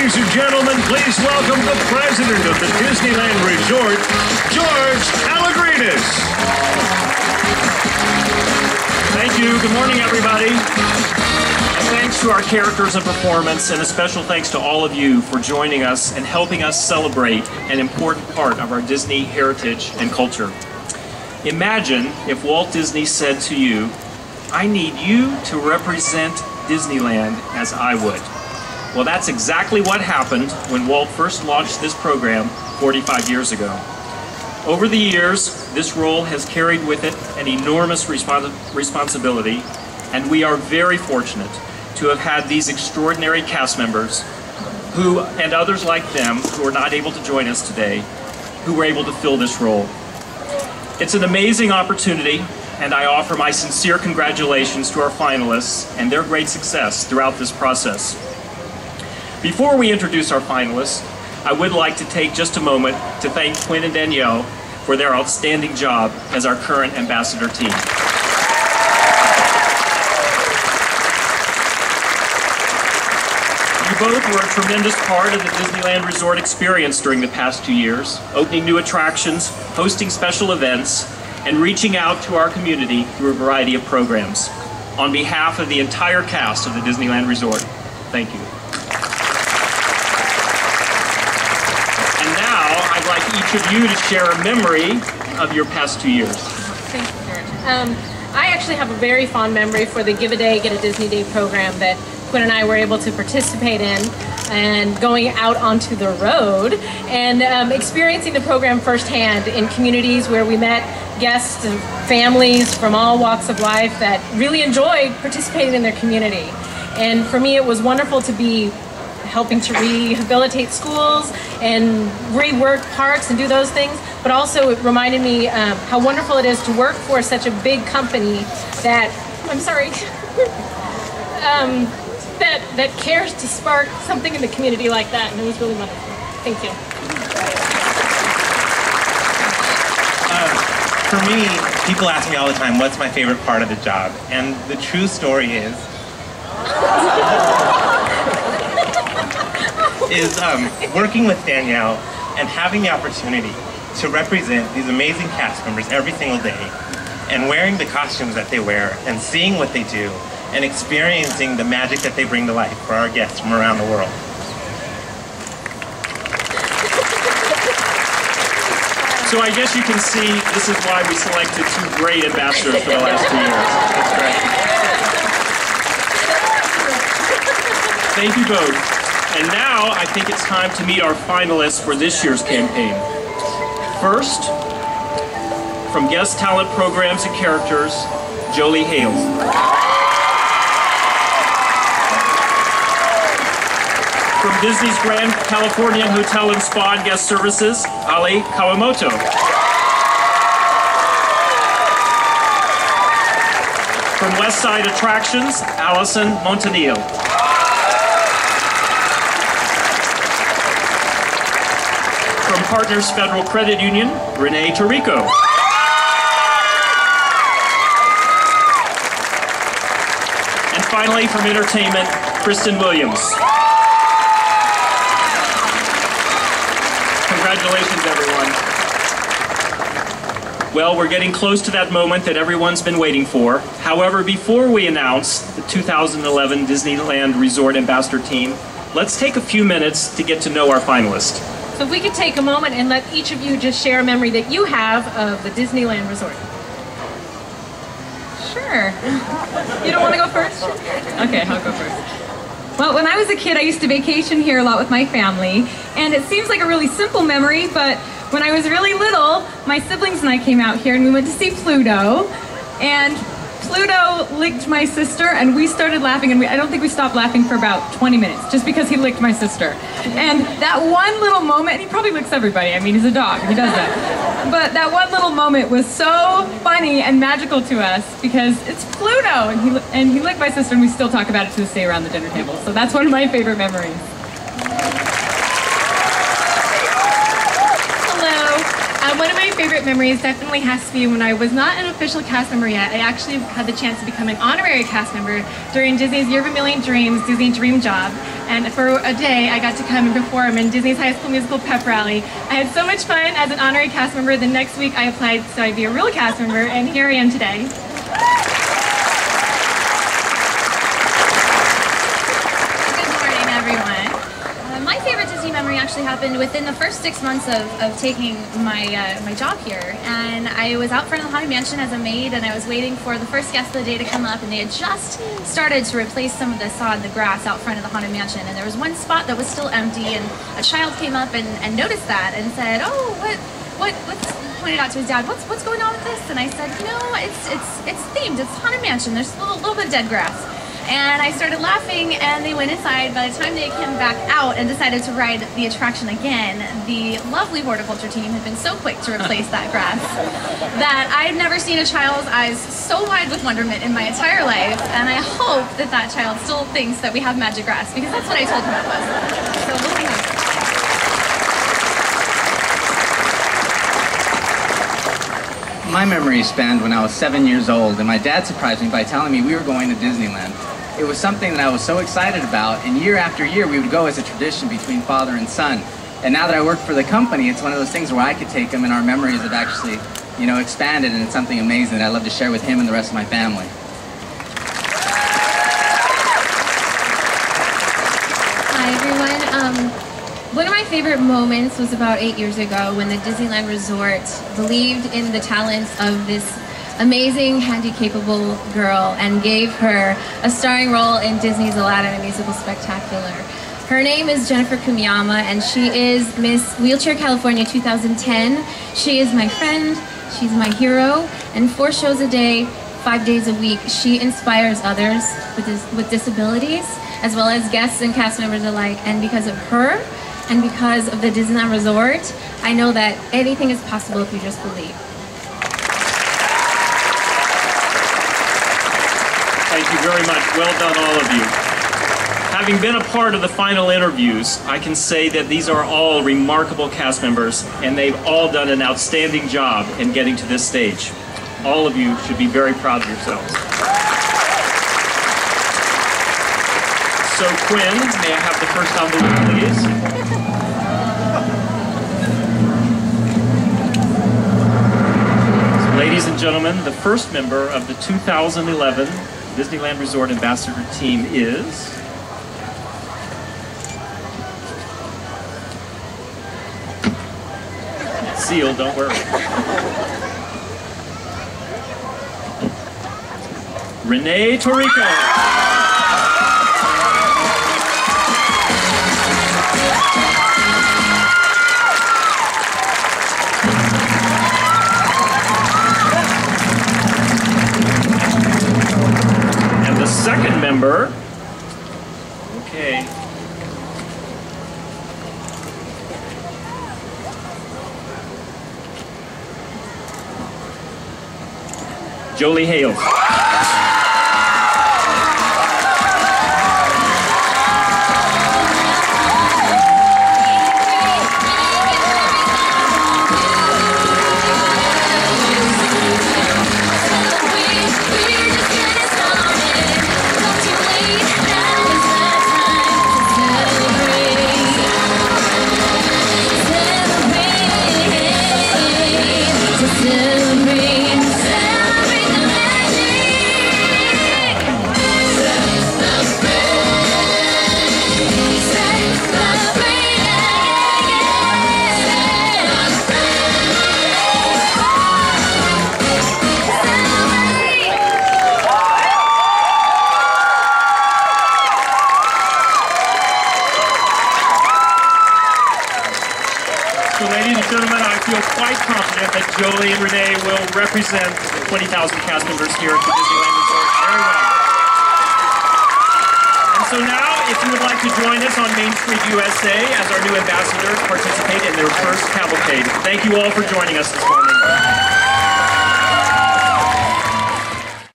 Ladies and gentlemen, please welcome the president of the Disneyland Resort, George Allegrides. Thank you. Good morning, everybody. And thanks to our characters and performance, and a special thanks to all of you for joining us and helping us celebrate an important part of our Disney heritage and culture. Imagine if Walt Disney said to you, "I need you to represent Disneyland as I would." Well, that's exactly what happened when Walt first launched this program 45 years ago. Over the years, this role has carried with it an enormous responsibility, and we are very fortunate to have had these extraordinary cast members who, and others like them who are not able to join us today, who were able to fill this role. It's an amazing opportunity, and I offer my sincere congratulations to our finalists and their great success throughout this process. Before we introduce our finalists, I would like to take just a moment to thank Quinn and Danielle for their outstanding job as our current ambassador team. You both were a tremendous part of the Disneyland Resort experience during the past 2 years, opening new attractions, hosting special events, and reaching out to our community through a variety of programs. On behalf of the entire cast of the Disneyland Resort, thank you. And now, I'd like each of you to share a memory of your past 2 years. Thank you, George. I actually have a very fond memory for the Give a Day, Get a Disney Day program that Quinn and I were able to participate in, and going out onto the road and experiencing the program firsthand in communities where we met guests and families from all walks of life that really enjoyed participating in their community. And for me, it was wonderful to be helping to rehabilitate schools and rework parks and do those things, but also it reminded me how wonderful it is to work for such a big company that, I'm sorry, that cares to spark something in the community like that, and it was really wonderful. Thank you. For me, people ask me all the time, what's my favorite part of the job? And the true story is working with Danielle and having the opportunity to represent these amazing cast members every single day, and wearing the costumes that they wear, and seeing what they do, and experiencing the magic that they bring to life for our guests from around the world. So I guess you can see this is why we selected 2 great ambassadors for the last 2 years. That's great. Thank you both. And now I think it's time to meet our finalists for this year's campaign. First, from Guest Talent Programs and Characters, Jolie Hales. From Disney's Grand Californian Hotel and Spa and Guest Services, Ali Kawamoto. From West Side Attractions, Allison Montanil. From Partners Federal Credit Union, Renee Tarico. And finally, from Entertainment, Kristen Williams. Congratulations, everyone. Well, we're getting close to that moment that everyone's been waiting for. However, before we announce the 2011 Disneyland Resort Ambassador Team, let's take a few minutes to get to know our finalists. So if we could take a moment and let each of you just share a memory that you have of the Disneyland Resort. Sure. You don't want to go first? Okay, I'll go first. Well, when I was a kid, I used to vacation here a lot with my family, and it seems like a really simple memory, but when I was really little, my siblings and I came out here and we went to see Pluto, and Pluto licked my sister, and we started laughing, and I don't think we stopped laughing for about 20 minutes, just because he licked my sister. And that one little moment, and he probably licks everybody, I mean, he's a dog, he does that. But that one little moment was so funny and magical to us, because it's Pluto, and he licked my sister, and we still talk about it to this day around the dinner table. So that's one of my favorite memories. One of my favorite memories definitely has to be when I was not an official cast member yet. I actually had the chance to become an honorary cast member during Disney's Year of a Million Dreams Disney Dream Job. And for a day, I got to come and perform in Disney's High School Musical pep rally. I had so much fun as an honorary cast member. The next week, I applied so I'd be a real cast member, and here I am today. My favorite Disney memory actually happened within the first 6 months of taking my job here. And I was out front of the Haunted Mansion as a maid, and I was waiting for the first guest of the day to come up, and they had just started to replace some of the sod, the grass out front of the Haunted Mansion. And there was one spot that was still empty, and a child came up and noticed that and said, "Oh, what's," pointed out to his dad, what's going on with this?" And I said, "You know, it's themed, it's Haunted Mansion, there's a little bit of dead grass." And I started laughing, and they went inside. By the time they came back out and decided to ride the attraction again, the lovely horticulture team had been so quick to replace that grass that I've never seen a child's eyes so wide with wonderment in my entire life. And I hope that that child still thinks that we have magic grass, because that's what I told him it was. So we'll see how. My memory spanned when I was 7 years old, and my dad surprised me by telling me we were going to Disneyland. It was something that I was so excited about, and year after year we would go as a tradition between father and son. And now that I work for the company, it's one of those things where I could take him, and our memories have actually, expanded, and it's something amazing that I love to share with him and the rest of my family. Hi everyone. One of my favorite moments was about 8 years ago when the Disneyland Resort believed in the talents of this amazing, handy-capable girl and gave her a starring role in Disney's Aladdin, a musical spectacular. Her name is Jennifer Kumiyama, and she is Miss Wheelchair California 2010. She is my friend, she's my hero, and 4 shows a day, 5 days a week, she inspires others with disabilities, as well as guests and cast members alike. And because of her, and because of the Disneyland Resort, I know that anything is possible if you just believe. Thank you very much. Well done, all of you. Having been a part of the final interviews, I can say that these are all remarkable cast members, and they've all done an outstanding job in getting to this stage. All of you should be very proud of yourselves. So Quinn, may I have the first envelope, please? So, ladies and gentlemen, the first member of the 2011 Disneyland Resort Ambassador team is... Sealed, don't worry. Renee Torrico. Second member, okay, Jolie Hales. Jolie and Renee will represent the 20,000 cast members here at the Disneyland Resort very well. And so now, if you would like to join us on Main Street USA as our new ambassadors participate in their first cavalcade. Thank you all for joining us this morning.